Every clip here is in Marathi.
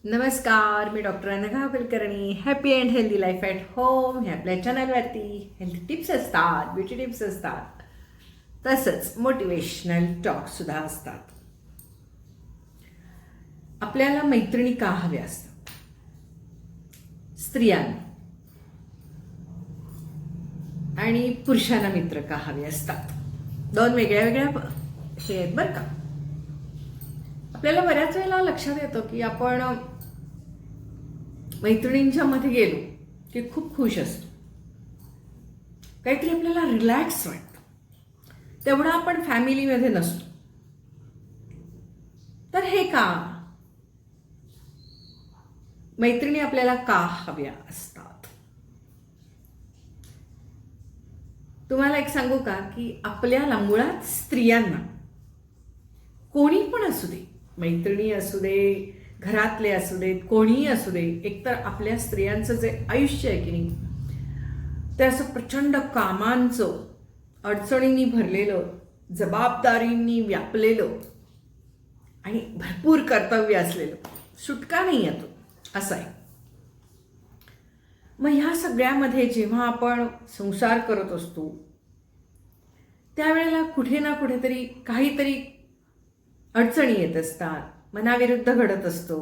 नमस्कार, मी doctor Anagha Kulkarni. Happy and healthy life at home हे आपल्या चॅनलवरती हेल्थ टिप्स असतात, ब्युटी टिप्स असतात, तसंच मोटिवेशनल टॉकसुद्धा असतात. आपल्याला मैत्रिणी का हव्या असतात? स्त्रियांना आणि पुरुषांना मित्र का हवे असतात? दोन वेगळ्या वेगळ्या हे आहेत बरं का. आपल्याला बऱ्याच वेळेला लक्षात येतं की आपण मैत्रिणींच्या मध्ये गेलो की खूप खुश असतो, काहीतरी आपल्याला रिलॅक्स वाटतं. तेवढं आपण फॅमिलीमध्ये नसतो. तर हे का? मैत्रिणी आपल्याला का हव्या असतात? तुम्हाला एक सांगू का की आपल्याला मुळात स्त्रियांना कोणी पण असू दे, मैत्रिणी असू दे, घरातले असू देत, कोणीही असू दे, एकतर आपल्या स्त्रियांचं जे आयुष्य आहे की नाही ते असं प्रचंड कामांचं, अडचणींनी भरलेलं, जबाबदारींनी व्यापलेलं आणि भरपूर कर्तव्य असलेलं, सुटका नाही येतो असं आहे. मग ह्या सगळ्यामध्ये जेव्हा आपण संसार करत असतो त्यावेळेला कुठे ना कुठेतरी काहीतरी अडचणी येत असतात, मनाविरुद्ध घडत असतो,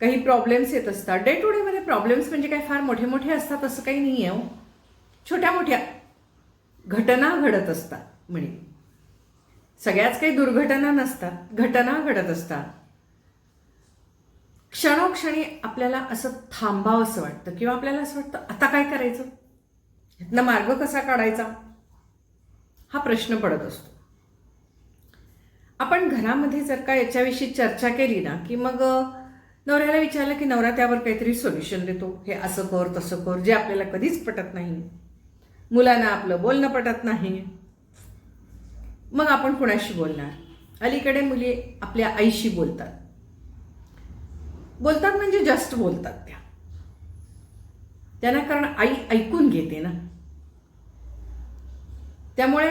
काही प्रॉब्लेम्स येत असतात. डे टू डेमध्ये प्रॉब्लेम्स म्हणजे काय फार मोठे मोठे असतात असं काही नाही आहे. छोट्या मोठ्या घटना घडत असतात. म्हणजे सगळ्याच काही दुर्घटना नसतात, घटना घडत असतात. क्षणोक्षणी आपल्याला असं थांबावं असं वाटतं किंवा आपल्याला असं वाटतं आता काय करायचं, यातनं मार्ग कसा काढायचा, हा प्रश्न पडत असतो. आपण घरामध्ये जर का याच्याविषयी चर्चा केली ना की मग नवऱ्याला विचारलं की नवरा त्यावर काहीतरी सोल्युशन देतो, हे असं कर तसं कर, जे आपल्याला कधीच पटत नाही. मुलांना आपलं बोलणं पटत नाही. मग आपण कुणाशी बोलणार? अलीकडे मुली आपल्या आईशी बोलतात म्हणजे जस्ट बोलतात त्यांना, कारण आई ऐकून घेते ना. त्यामुळे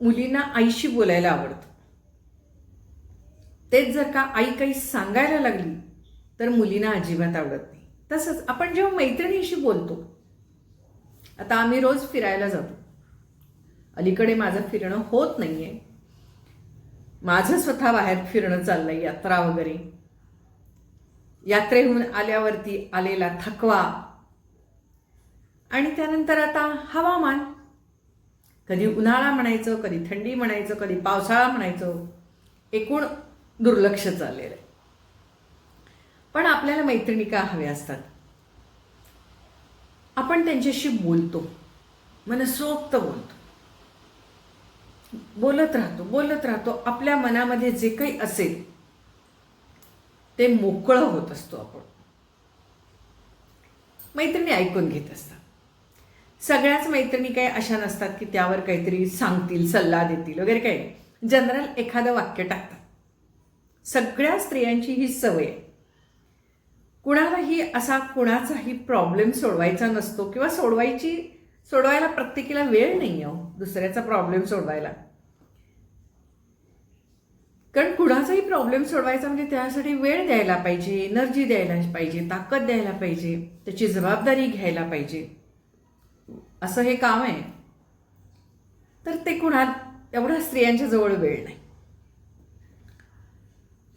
मुलींना आईशी बोलायला आवडतं. तेच जर का आई काही सांगायला लागली तर मुलींना अजिबात आवडत नाही. तसंच आपण जेव्हा मैत्रिणीशी बोलतो, आता आम्ही रोज फिरायला जातो. अलीकडे माझं फिरणं होत नाहीये, माझं स्वतः बाहेर फिरणं चाललंय, यात्रा वगैरे. यात्रेहून आल्यावरती आलेला थकवा आणि त्यानंतर आता हवामान, कधी उन्हाळा म्हणायचं, कधी थंडी म्हणायचं, कधी पावसाळा म्हणायचं, एकूण दुर्लक्ष चाललेलं आहे. पण आपल्याला मैत्रिणी का हव्या असतात? आपण त्यांच्याशी बोलतो, मनसोक्त बोलतो, बोलत राहतो. आपल्या मनामध्ये जे काही असेल ते मोकळं होत असतो आपण. मैत्रिणी ऐकून घेत असतात. सगळ्याच मैत्रिणी काही अशा नसतात की त्यावर काहीतरी सांगतील, सल्ला देतील वगैरे. काही जनरल एखादं वाक्य टाकतात. सगळ्या स्त्रियांची ही सवय आहे. कुणालाही असा कुणाचाही प्रॉब्लेम सोडवायचा नसतो किंवा सोडवायला प्रत्येकीला वेळ नाही आहे दुसऱ्याचा प्रॉब्लेम सोडवायला. कारण कुणाचाही प्रॉब्लेम सोडवायचा म्हणजे त्यासाठी वेळ द्यायला पाहिजे, एनर्जी द्यायला पाहिजे, ताकद द्यायला पाहिजे, त्याची जबाबदारी घ्यायला पाहिजे. असं हे काम आहे. तर ते एवढ्या स्त्रियांच्या जवळ वेळ नाही.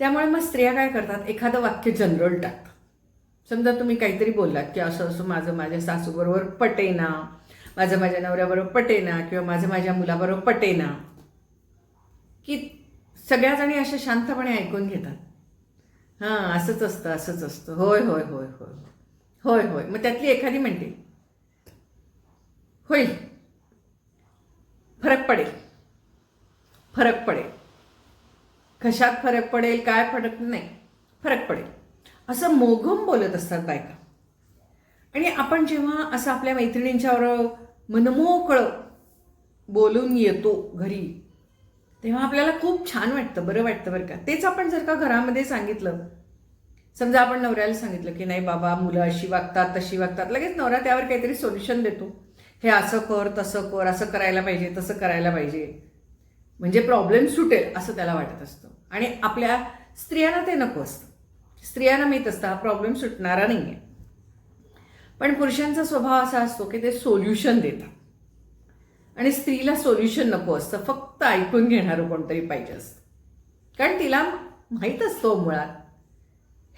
त्यामुळे मग स्त्रिया काय करतात, एखादं वाक्य जनरल टाकतात. समजा तुम्ही काहीतरी बोललात की असं असं माझं माझ्या सासूबरोबर पटेना, माझं माझ्या नवऱ्याबरोबर पटेना, किंवा माझं माझ्या मुलाबरोबर पटेना, की सगळ्या जणी अशा शांतपणे ऐकून घेतात. हां, असंच असतं, होय होय होय होय होय होय. मग त्यातली एखादी म्हणते होईल, फरक पडेल. कशात फरक पडेल, काय फरक नाही, फरक पडेल, असं मोघम बोलत असतात बायका. आणि आपण जेव्हा असं आपल्या मैत्रिणींच्यावर मनमोकळं बोलून येतो घरी, तेव्हा आपल्याला खूप छान वाटतं, बरं वाटतं बरं का. तेच आपण जर का घरामध्ये सांगितलं, समजा आपण नवऱ्याला सांगितलं की नाही बाबा, मुलं अशी वागतात तशी वागतात, लगेच नवरा त्यावर काहीतरी सोल्युशन देतो. हे असं कर तसं कर, असं करायला पाहिजे तसं करायला पाहिजे, म्हणजे प्रॉब्लेम सुटेल असं त्याला वाटत असतं. आणि आपल्या स्त्रियांना ते नको असतं. स्त्रियांना माहीत असतं हा प्रॉब्लेम सुटणारा नाही आहे. पण पुरुषांचा स्वभाव असा असतो की ते सोल्युशन देतात आणि स्त्रीला सोल्युशन नको असतं, फक्त ऐकून घेणारं कोणतरी पाहिजे असतं. कारण तिला माहीत असतो मुळात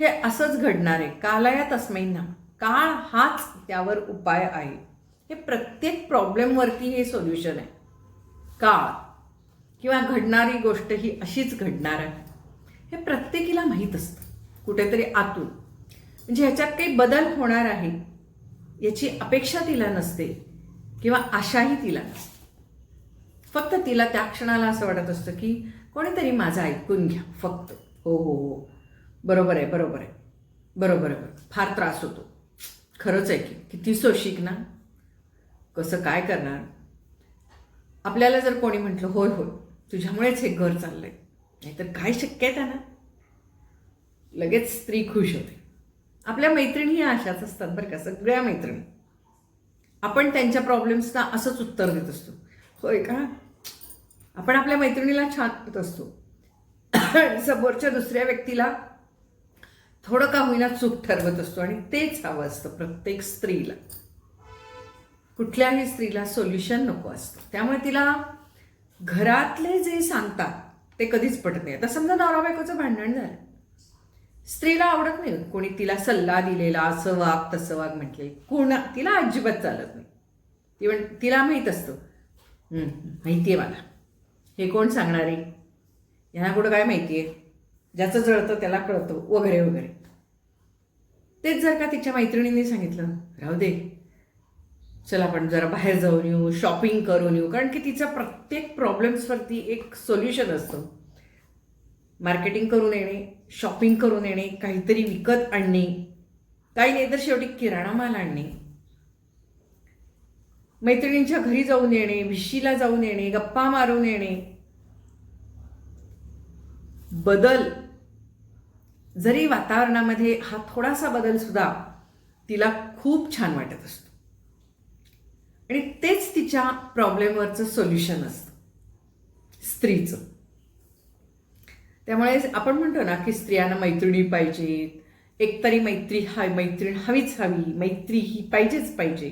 हे असंच घडणार आहे. कालया तस्मै नमः. काळ हाच त्यावर उपाय आहे. हे प्रत्येक प्रॉब्लेमवरती हे सोल्युशन आहे. काळ किंवा घडणारी गोष्ट ही अशीच घडणार आहे हे प्रत्येकीला माहीत असतं कुठेतरी आतून. म्हणजे ह्याच्यात काही बदल होणार आहे याची अपेक्षा तिला नसते किंवा आशाही तिला नसते. फक्त तिला त्या क्षणाला असं वाटत असतं की कोणीतरी माझं ऐकून घ्या फक्त. हो हो हो, बरोबर आहे, बरोबर आहे, बरोबर आहे, बरोबर. फार त्रास होतो, खरंच आहे की किती सोशिक ना, कसं काय करणार. आपल्याला जर कोणी म्हटलं होय होय तुझ्यामुळेच हे घर चाललंय, नाहीतर काय शक्य आहे त्यांना, लगेच स्त्री खुश होते. आपल्या मैत्रिणी ह्या अशाच असतात बरं का, सगळ्या मैत्रिणी. आपण त्यांच्या प्रॉब्लेम्सना असंच उत्तर देत असतो, होय का. आपण आपल्या मैत्रिणीला छान देत असतो समोरच्या दुसऱ्या व्यक्तीला थोडं का होईना चूक ठरवत असतो. आणि तेच हवं असतं प्रत्येक स्त्रीला. कुठल्याही स्त्रीला सोल्युशन नको असतं. त्यामुळे तिला घरातले जे सांगतात ते कधीच पटत नाही. आता समजा नवरा बायकोचं भांडण झालं, स्त्रीला आवडत नाही कोणी तिला सल्ला दिलेला, असं वाग तसं वाग म्हटले, तिला अजिबात चालत नाही. तिला माहीत असतं, माहिती आहे मला, हे कोण सांगणार आहे, यांना कुठं काय माहिती आहे, ज्याचं जळतं त्याला कळतं वगैरे वगैरे. तेच जर का तिच्या मैत्रिणींनी सांगितलं, राहू दे, चल आपण जरा बाहेर जाऊन येऊ, शॉपिंग करून येऊ, कारण की तिचा प्रत्येक प्रॉब्लेम्सवरती एक सोल्युशन असतं. मार्केटिंग करून येणे, शॉपिंग करून येणे, काहीतरी विकत आणणे, काही नाही तर शेवटी किराणा माल आणणे, मैत्रिणींच्या घरी जाऊन येणे, भिशीला जाऊन येणे, गप्पा मारून येणे. बदल जरी वातावरणामध्ये हा थोडासा बदल सुद्धा तिला खूप छान वाटत असतो आणि तेच तिच्या प्रॉब्लेमवरचं सोल्युशन असतं स्त्रीचं. त्यामुळे आपण म्हणतो ना की स्त्रियांना मैत्रिणी पाहिजेत, एकतरी मैत्रीण हवीच हवी, मैत्री ही पाहिजेच पाहिजे.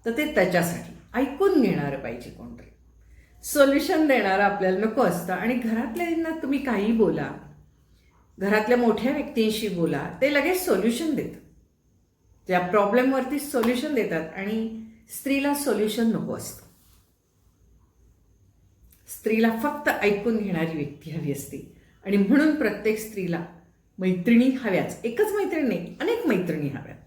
तर ते त्याच्यासाठी ऐकून घेणारं पाहिजे कोणतरी, सोल्युशन देणारं आपल्याला नको असतं. आणि घरातल्यांना तुम्ही काही बोला, घरातल्या मोठ्या व्यक्तींशी बोला, ते लगेच सोल्युशन देतात, त्या प्रॉब्लेमवरती सोल्युशन देतात. आणि स्त्रीला सोल्युशन नको असतं. स्त्रीला फक्त ऐकून घेणारी व्यक्ती हवी असते. आणि म्हणून प्रत्येक स्त्रीला मैत्रिणी हव्याच. एकच मैत्रीण नाही, अनेक मैत्रिणी हव्यात.